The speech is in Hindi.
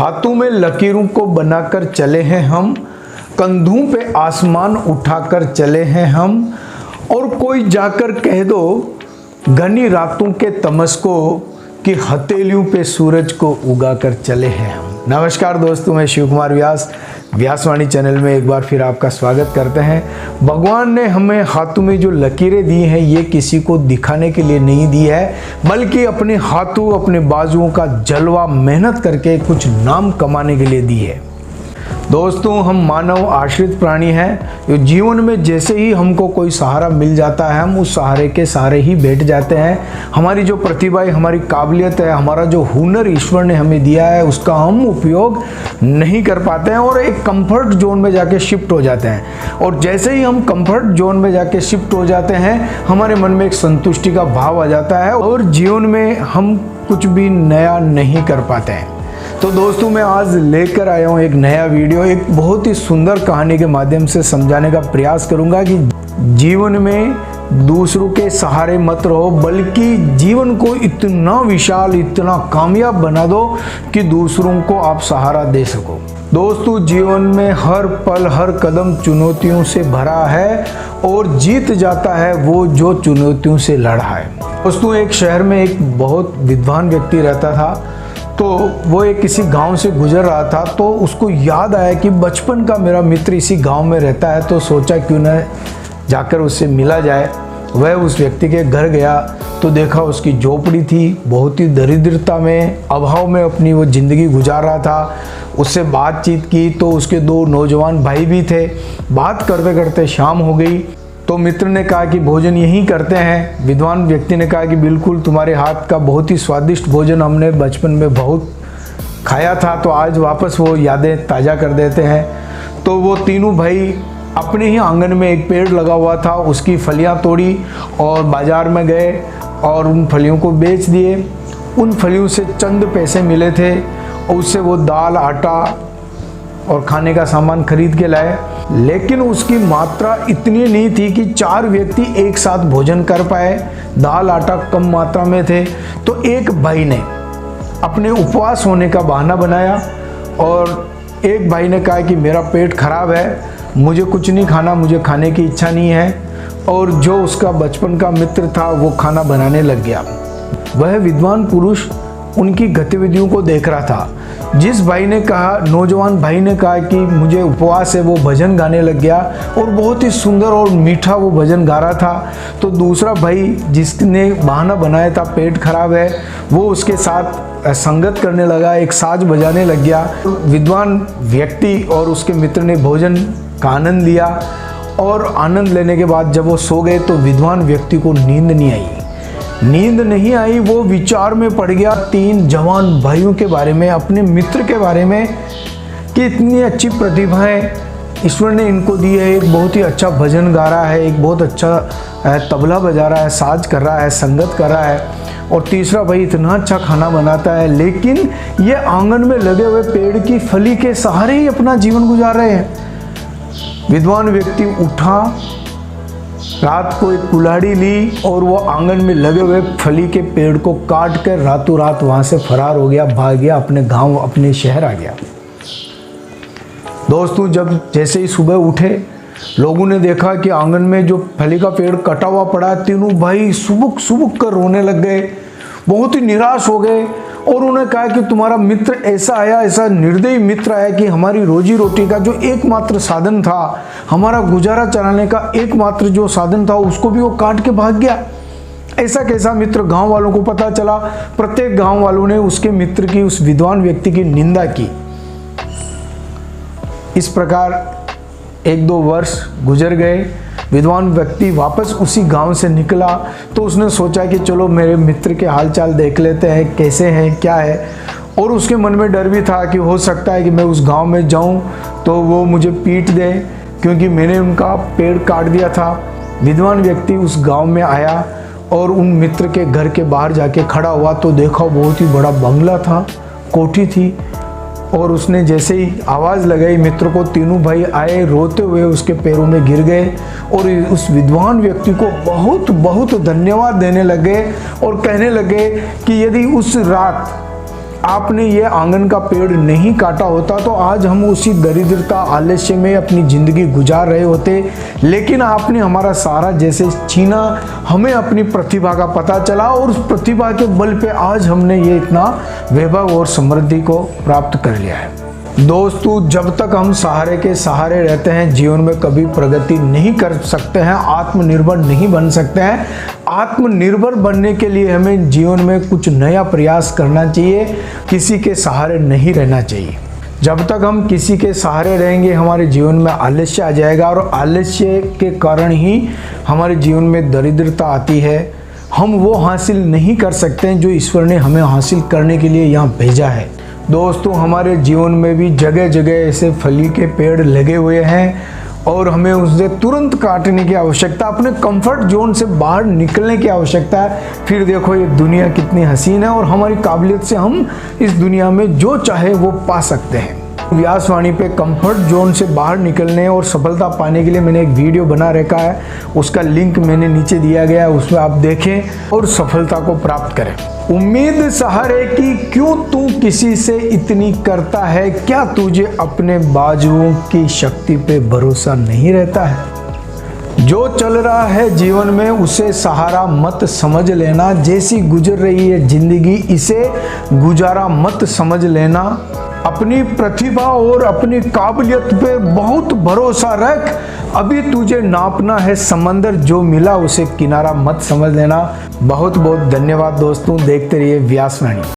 हाथों में लकीरों को बनाकर चले हैं हम, कंधों पे आसमान उठाकर चले हैं हम, और कोई जाकर कह दो घनी रातों के तमस को कि हथेलियों पे सूरज को उगाकर चले हैं हम। नमस्कार दोस्तों, मैं शिव कुमार व्यासवाणी चैनल में एक बार फिर आपका स्वागत करते हैं। भगवान ने हमें हाथों में जो लकीरें दी हैं ये किसी को दिखाने के लिए नहीं दी है, बल्कि अपने हाथों अपने बाजुओं का जलवा मेहनत करके कुछ नाम कमाने के लिए दी है। दोस्तों, हम मानव आश्रित प्राणी हैं। जो जीवन में जैसे ही हमको कोई सहारा मिल जाता है हम उस सहारे के सहारे ही बैठ जाते हैं। हमारी जो प्रतिभा है, हमारी काबिलियत है, हमारा जो हुनर ईश्वर ने हमें दिया है उसका हम उपयोग नहीं कर पाते हैं और एक कंफर्ट जोन में जाके शिफ्ट हो जाते हैं। और जैसे ही हम कंफर्ट जोन में जाके शिफ्ट हो जाते हैं हमारे मन में एक संतुष्टि का भाव आ जाता है और जीवन में हम कुछ भी नया नहीं कर पाते हैं। तो दोस्तों, मैं आज लेकर आया हूँ एक नया वीडियो। एक बहुत ही सुंदर कहानी के माध्यम से समझाने का प्रयास करूँगा कि जीवन में दूसरों के सहारे मत रहो, बल्कि जीवन को इतना विशाल, इतना कामयाब बना दो कि दूसरों को आप सहारा दे सको। दोस्तों, जीवन में हर पल, हर कदम चुनौतियों से भरा है और जीत जाता है वो जो चुनौतियों से लड़ा है। दोस्तों, एक शहर में एक बहुत विद्वान व्यक्ति रहता था। तो वो एक किसी गांव से गुजर रहा था, तो उसको याद आया कि बचपन का मेरा मित्र इसी गांव में रहता है, तो सोचा क्यों न जाकर उससे मिला जाए। वह उस व्यक्ति के घर गया तो देखा उसकी झोपड़ी थी, बहुत ही दरिद्रता में, अभाव में अपनी वो ज़िंदगी गुजार रहा था। उससे बातचीत की तो उसके दो नौजवान भाई भी थे। बात करते करते शाम हो गई तो मित्र ने कहा कि भोजन यहीं करते हैं। विद्वान व्यक्ति ने कहा कि बिल्कुल, तुम्हारे हाथ का बहुत ही स्वादिष्ट भोजन हमने बचपन में बहुत खाया था, तो आज वापस वो यादें ताज़ा कर देते हैं। तो वो तीनों भाई अपने ही आंगन में एक पेड़ लगा हुआ था, उसकी फलियां तोड़ी और बाज़ार में गए और उन फलियों को बेच दिए। उन फलियों से चंद पैसे मिले थे और उससे वो दाल, आटा और खाने का सामान खरीद के लाए। लेकिन उसकी मात्रा इतनी नहीं थी कि 4 व्यक्ति एक साथ भोजन कर पाए। दाल, आटा कम मात्रा में थे। तो एक भाई ने अपने उपवास होने का बहाना बनाया और एक भाई ने कहा कि मेरा पेट खराब है, मुझे कुछ नहीं खाना, मुझे खाने की इच्छा नहीं है। और जो उसका बचपन का मित्र था वो खाना बनाने लग गया। वह विद्वान पुरुष उनकी गतिविधियों को देख रहा था। जिस भाई ने कहा, नौजवान भाई ने कहा कि मुझे उपवास है, वो भजन गाने लग गया और बहुत ही सुंदर और मीठा वो भजन गा रहा था। तो दूसरा भाई जिसने बहाना बनाया था पेट खराब है, वो उसके साथ संगत करने लगा, एक साज बजाने लग गया। विद्वान व्यक्ति और उसके मित्र ने भोजन का आनंद लिया और आनंद लेने के बाद जब वो सो गए तो विद्वान व्यक्ति को नींद नहीं आई। वो विचार में पड़ गया 3 जवान भाइयों के बारे में, अपने मित्र के बारे में कि इतनी अच्छी प्रतिभाएं ईश्वर ने इनको दी है। एक बहुत ही अच्छा भजन गा रहा है, एक बहुत अच्छा तबला बजा रहा है, साज कर रहा है, संगत कर रहा है, और तीसरा भाई इतना अच्छा खाना बनाता है, लेकिन ये आंगन में लगे हुए पेड़ की फली के सहारे ही अपना जीवन गुजार रहे हैं। विद्वान व्यक्ति उठा, रात को एक कुल्हाड़ी ली और वो आंगन में लगे हुए फली के पेड़ को काट कर रातों रात वहां से फरार हो गया, भाग गया, अपने गांव, अपने शहर आ गया। दोस्तों, जब जैसे ही सुबह उठे लोगों ने देखा कि आंगन में जो फली का पेड़ कटा हुआ पड़ा, तीनों भाई सुबुक सुबुक कर रोने लग गए, बहुत ही निराश हो गए। और उन्होंने कहा कि तुम्हारा मित्र ऐसा आया, ऐसा निर्दयी मित्र आया कि हमारी रोजी रोटी का जो एकमात्र साधन था, हमारा गुजारा चलाने का एकमात्र जो साधन था, उसको भी वो काट के भाग गया। ऐसा कैसा मित्र? गांव वालों को पता चला। प्रत्येक गांव वालों ने उसके मित्र की, उस विद्वान व्यक्ति की निंदा की। इस प्रकार 1-2 वर्ष गुजर गए। विद्वान व्यक्ति वापस उसी गांव से निकला तो उसने सोचा कि चलो मेरे मित्र के हालचाल देख लेते हैं, कैसे हैं, क्या है। और उसके मन में डर भी था कि हो सकता है कि मैं उस गांव में जाऊं तो वो मुझे पीट दें, क्योंकि मैंने उनका पेड़ काट दिया था। विद्वान व्यक्ति उस गांव में आया और उन मित्र के घर के बाहर जाके खड़ा हुआ तो देखा बहुत ही बड़ा बंगला था, कोठी थी। और उसने जैसे ही आवाज़ लगाई मित्र को, तीनों भाई आए, रोते हुए उसके पैरों में गिर गए और उस विद्वान व्यक्ति को बहुत बहुत धन्यवाद देने लगे और कहने लगे कि यदि उस रात आपने ये आंगन का पेड़ नहीं काटा होता तो आज हम उसी दरिद्रता आलस्य में अपनी ज़िंदगी गुजार रहे होते, लेकिन आपने हमारा सहारा जैसे छीना, हमें अपनी प्रतिभा का पता चला और उस प्रतिभा के बल पे आज हमने ये इतना वैभव और समृद्धि को प्राप्त कर लिया है। दोस्तों, जब तक हम सहारे के सहारे रहते हैं जीवन में कभी प्रगति नहीं कर सकते हैं, आत्मनिर्भर नहीं बन सकते हैं। आत्मनिर्भर बनने के लिए हमें जीवन में कुछ नया प्रयास करना चाहिए, किसी के सहारे नहीं रहना चाहिए। जब तक हम किसी के सहारे रहेंगे हमारे जीवन में आलस्य आ जाएगा और आलस्य के कारण ही हमारे जीवन में दरिद्रता आती है। हम वो हासिल नहीं कर सकते हैं जो ईश्वर ने हमें हासिल करने के लिए यहाँ भेजा है। दोस्तों, हमारे जीवन में भी जगह जगह ऐसे फली के पेड़ लगे हुए हैं और हमें उसे तुरंत काटने की आवश्यकता, अपने कंफर्ट जोन से बाहर निकलने की आवश्यकता है। फिर देखो ये दुनिया कितनी हसीन है और हमारी काबिलियत से हम इस दुनिया में जो चाहे वो पा सकते हैं। व्यासवाणी पे कंफर्ट जोन से बाहर निकलने और सफलता पाने के लिए मैंने एक वीडियो बना रखा है, उसका लिंक मैंने नीचे दिया गया है, उसमें आप देखें और सफलता को प्राप्त करें। उम्मीद सहारे की क्यों तू किसी से इतनी करता है, क्या तुझे अपने बाजुओं की शक्ति पे भरोसा नहीं रहता है? जो चल रहा है जीवन में उसे सहारा मत समझ लेना, जैसी गुजर रही है जिंदगी इसे गुजारा मत समझ लेना। अपनी प्रतिभा और अपनी काबिलियत पे बहुत भरोसा रख, अभी तुझे नापना है समंदर, जो मिला उसे किनारा मत समझ लेना। बहुत बहुत धन्यवाद दोस्तों, देखते रहिए व्यासवाणी।